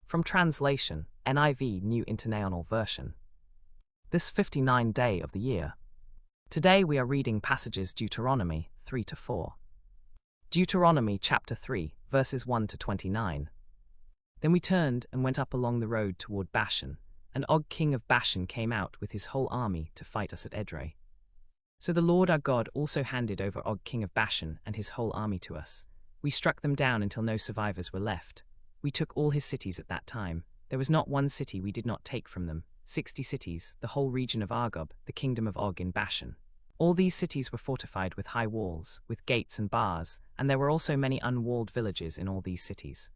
From translation, NIV New International Version. This 59th day of the year. Today we are reading passages Deuteronomy 3-4. Deuteronomy chapter 3, verses 1-29. Then we turned and went up along the road toward Bashan, and Og king of Bashan came out with his whole army to fight us at Edrei. So the Lord our God also handed over Og king of Bashan and his whole army to us. We struck them down until no survivors were left. We took all his cities at that time. There was not one city we did not take from them. 60 cities, the whole region of Argob, the kingdom of Og in Bashan. All these cities were fortified with high walls, with gates and bars, and there were also many unwalled villages in all these cities.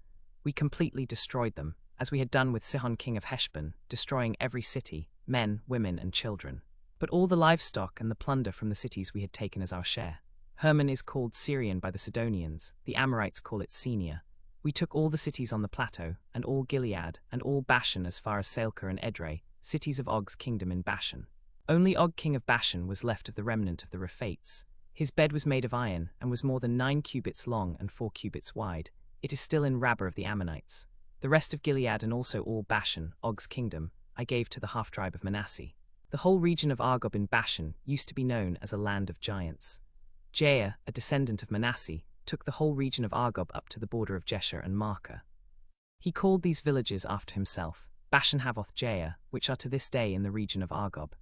We completely destroyed them, as we had done with Sihon king of Heshbon, destroying every city, men, women, and children. But all the livestock and the plunder from the cities we had taken as our share. Hermon is called Syrian by the Sidonians, the Amorites call it Senia. We took all the cities on the plateau, and all Gilead, and all Bashan as far as Salcah and Edrei, cities of Og's kingdom in Bashan. Only Og king of Bashan was left of the remnant of the Rephates. His bed was made of iron, and was more than 9 cubits long and 4 cubits wide. It is still in Rabbah of the Ammonites. The rest of Gilead and also all Bashan, Og's kingdom, I gave to the half-tribe of Manasseh. The whole region of Argob in Bashan used to be known as a land of giants. Jair, a descendant of Manasseh, took the whole region of Argob up to the border of Jesher and Maacah. He called these villages after himself, Bashan-Havoth Jair, which are to this day in the region of Argob.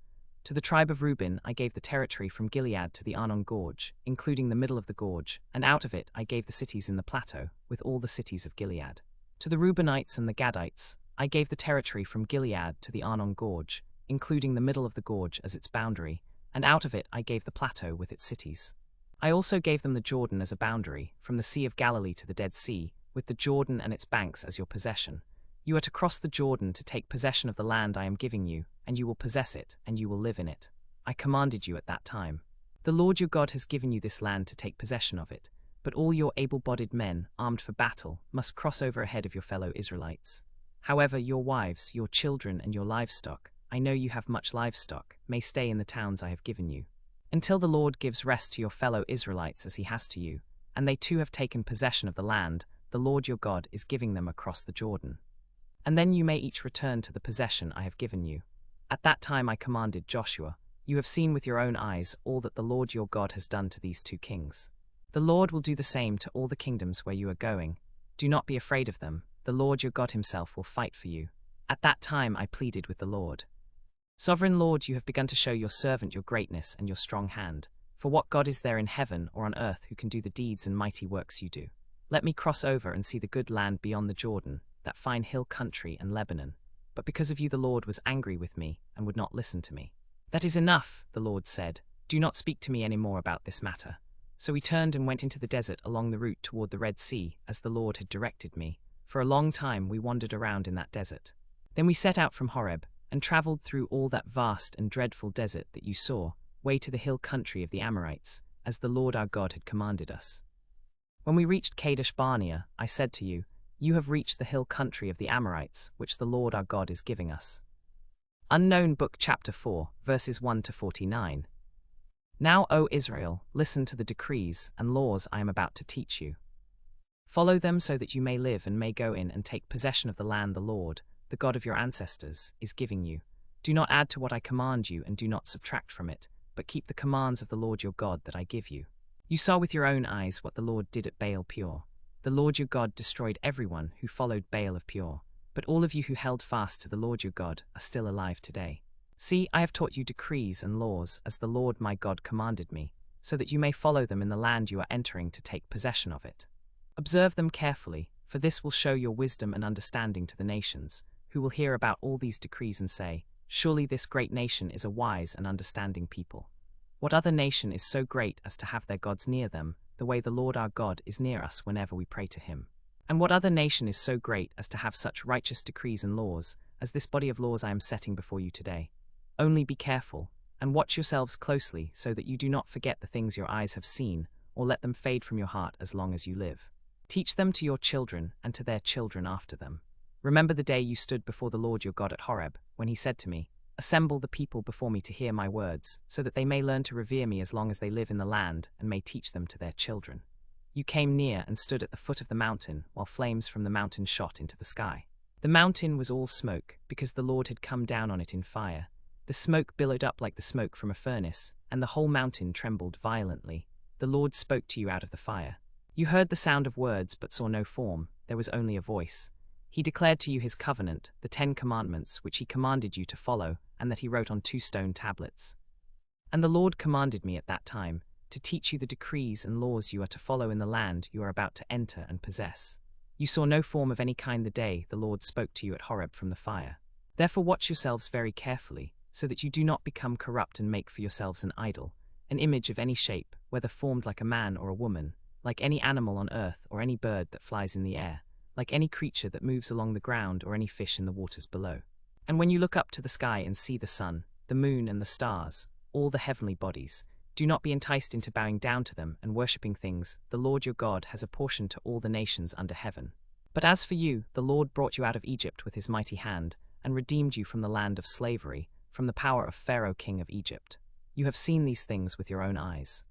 To the tribe of Reuben I gave the territory from Gilead to the Arnon Gorge, including the middle of the gorge, and out of it I gave the cities in the plateau, with all the cities of Gilead. To the Reubenites and the Gadites I gave the territory from Gilead to the Arnon Gorge, including the middle of the gorge as its boundary, and out of it I gave the plateau with its cities. I also gave them the Jordan as a boundary, from the Sea of Galilee to the Dead Sea, with the Jordan and its banks as your possession. You are to cross the Jordan to take possession of the land I am giving you, and you will possess it, and you will live in it. I commanded you at that time. The Lord your God has given you this land to take possession of it, but all your able-bodied men, armed for battle, must cross over ahead of your fellow Israelites. However, your wives, your children, and your livestock, I know you have much livestock, may stay in the towns I have given you, until the Lord gives rest to your fellow Israelites as he has to you, and they too have taken possession of the land the Lord your God is giving them across the Jordan. And then you may each return to the possession I have given you. At that time I commanded Joshua, you have seen with your own eyes all that the Lord your God has done to these 2 kings. The Lord will do the same to all the kingdoms where you are going. Do not be afraid of them, the Lord your God himself will fight for you. At that time I pleaded with the Lord. Sovereign Lord, you have begun to show your servant your greatness and your strong hand. For what God is there in heaven or on earth who can do the deeds and mighty works you do? Let me cross over and see the good land beyond the Jordan, that fine hill country and Lebanon. But because of you the Lord was angry with me and would not listen to me. That is enough, the Lord said. Do not speak to me any more about this matter. So we turned and went into the desert along the route toward the Red Sea, as the Lord had directed me. For a long time we wandered around in that desert. Then we set out from Horeb, and travelled through all that vast and dreadful desert that you saw, way to the hill country of the Amorites, as the Lord our God had commanded us. When we reached Kadesh Barnea, I said to you, you have reached the hill country of the Amorites, which the Lord our God is giving us. Unknown Book chapter 4, verses 1-49. Now, O Israel, listen to the decrees and laws I am about to teach you. Follow them so that you may live and may go in and take possession of the land the Lord, the God of your ancestors, is giving you. Do not add to what I command you and do not subtract from it, but keep the commands of the Lord your God that I give you. You saw with your own eyes what the Lord did at Baal Peor. The Lord your God destroyed everyone who followed Baal of Peor, but all of you who held fast to the Lord your God are still alive today. See, I have taught you decrees and laws as the Lord my God commanded me, so that you may follow them in the land you are entering to take possession of it. Observe them carefully, for this will show your wisdom and understanding to the nations, who will hear about all these decrees and say, surely this great nation is a wise and understanding people. What other nation is so great as to have their gods near them, the way the Lord our God is near us whenever we pray to him? And what other nation is so great as to have such righteous decrees and laws, as this body of laws I am setting before you today? Only be careful, and watch yourselves closely, so that you do not forget the things your eyes have seen, or let them fade from your heart as long as you live. Teach them to your children and to their children after them. Remember the day you stood before the Lord your God at Horeb, when he said to me, assemble the people before me to hear my words, so that they may learn to revere me as long as they live in the land, and may teach them to their children. You came near and stood at the foot of the mountain, while flames from the mountain shot into the sky. The mountain was all smoke, because the Lord had come down on it in fire. The smoke billowed up like the smoke from a furnace, and the whole mountain trembled violently. The Lord spoke to you out of the fire. You heard the sound of words but saw no form, there was only a voice. He declared to you his covenant, the 10 Commandments, which he commanded you to follow, and that he wrote on 2 stone tablets. And the Lord commanded me at that time to teach you the decrees and laws you are to follow in the land you are about to enter and possess. You saw no form of any kind the day the Lord spoke to you at Horeb from the fire. Therefore watch yourselves very carefully, so that you do not become corrupt and make for yourselves an idol, an image of any shape, whether formed like a man or a woman, like any animal on earth or any bird that flies in the air, like any creature that moves along the ground or any fish in the waters below. And when you look up to the sky and see the sun, the moon and the stars, all the heavenly bodies, do not be enticed into bowing down to them and worshipping things the Lord your God has apportioned to all the nations under heaven. But as for you, the Lord brought you out of Egypt with his mighty hand, and redeemed you from the land of slavery, from the power of Pharaoh king of Egypt. You have seen these things with your own eyes.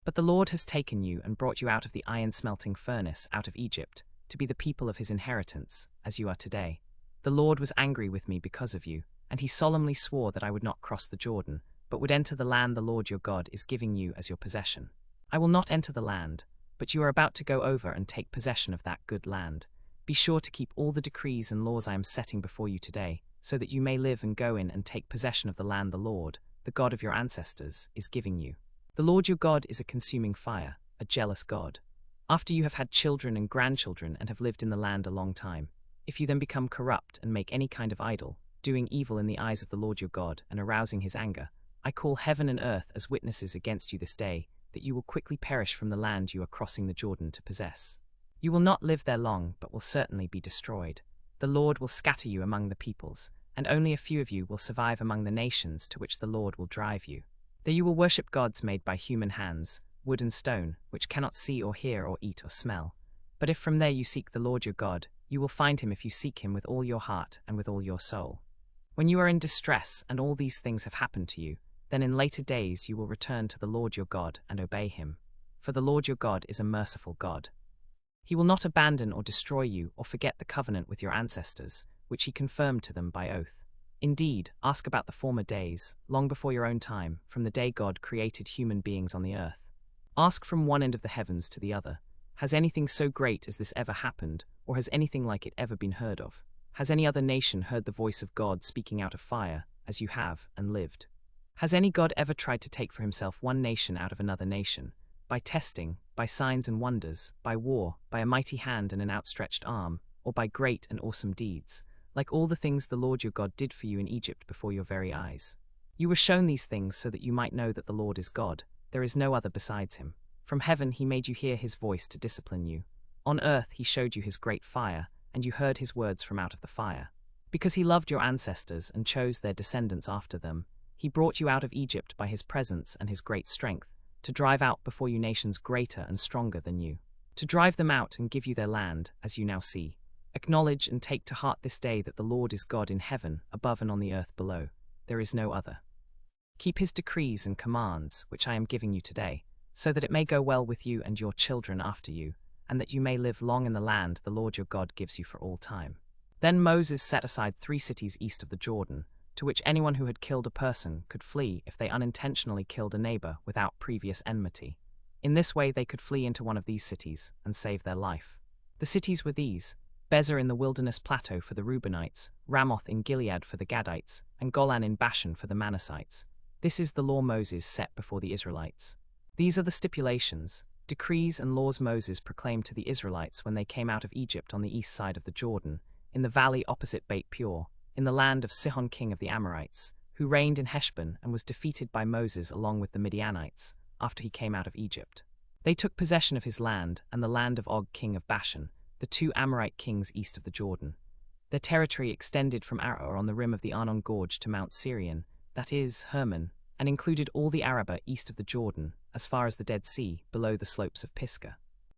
But the Lord has taken you and brought you out of the iron-smelting furnace out of Egypt, to be the people of his inheritance, as you are today. The Lord was angry with me because of you, and he solemnly swore that I would not cross the Jordan, but would enter the land the Lord your God is giving you as your possession. I will not enter the land, but you are about to go over and take possession of that good land. Be sure to keep all the decrees and laws I am setting before you today, so that you may live and go in and take possession of the land the Lord, the God of your ancestors, is giving you. The Lord your God is a consuming fire, a jealous God. After you have had children and grandchildren and have lived in the land a long time, if you then become corrupt and make any kind of idol, doing evil in the eyes of the Lord your God and arousing his anger, I call heaven and earth as witnesses against you this day, that you will quickly perish from the land you are crossing the Jordan to possess. You will not live there long, but will certainly be destroyed. The Lord will scatter you among the peoples, and only a few of you will survive among the nations to which the Lord will drive you. There you will worship gods made by human hands, wood and stone, which cannot see or hear or eat or smell. But if from there you seek the Lord your God, you will find him if you seek him with all your heart and with all your soul. When you are in distress and all these things have happened to you, then in later days you will return to the Lord your God and obey him. For the Lord your God is a merciful God. He will not abandon or destroy you or forget the covenant with your ancestors, which he confirmed to them by oath. Indeed, ask about the former days, long before your own time, from the day God created human beings on the earth. Ask from one end of the heavens to the other. Has anything so great as this ever happened, or has anything like it ever been heard of? Has any other nation heard the voice of God speaking out of fire, as you have, and lived? Has any God ever tried to take for himself one nation out of another nation, by testing, by signs and wonders, by war, by a mighty hand and an outstretched arm, or by great and awesome deeds, like all the things the Lord your God did for you in Egypt before your very eyes? You were shown these things so that you might know that the Lord is God, there is no other besides him. From heaven he made you hear his voice to discipline you. On earth he showed you his great fire, and you heard his words from out of the fire. Because he loved your ancestors and chose their descendants after them, he brought you out of Egypt by his presence and his great strength, to drive out before you nations greater and stronger than you, to drive them out and give you their land, as you now see. Acknowledge and take to heart this day that the Lord is God in heaven, above and on the earth below. There is no other. Keep his decrees and commands, which I am giving you today, so that it may go well with you and your children after you, and that you may live long in the land the Lord your God gives you for all time. Then Moses set aside 3 cities east of the Jordan, to which anyone who had killed a person could flee if they unintentionally killed a neighbor without previous enmity. In this way they could flee into one of these cities and save their life. The cities were these: Bezer in the wilderness plateau for the Reubenites, Ramoth in Gilead for the Gadites, and Golan in Bashan for the Manassites. This is the law Moses set before the Israelites. These are the stipulations, decrees and laws Moses proclaimed to the Israelites when they came out of Egypt on the east side of the Jordan, in the valley opposite Beit Peor, in the land of Sihon king of the Amorites, who reigned in Heshbon and was defeated by Moses along with the Midianites, after he came out of Egypt. They took possession of his land and the land of Og king of Bashan, the 2 Amorite kings east of the Jordan. Their territory extended from Aroer on the rim of the Arnon Gorge to Mount Sirion, that is, Hermon, and included all the Arabah east of the Jordan, as far as the Dead Sea, below the slopes of Pisgah.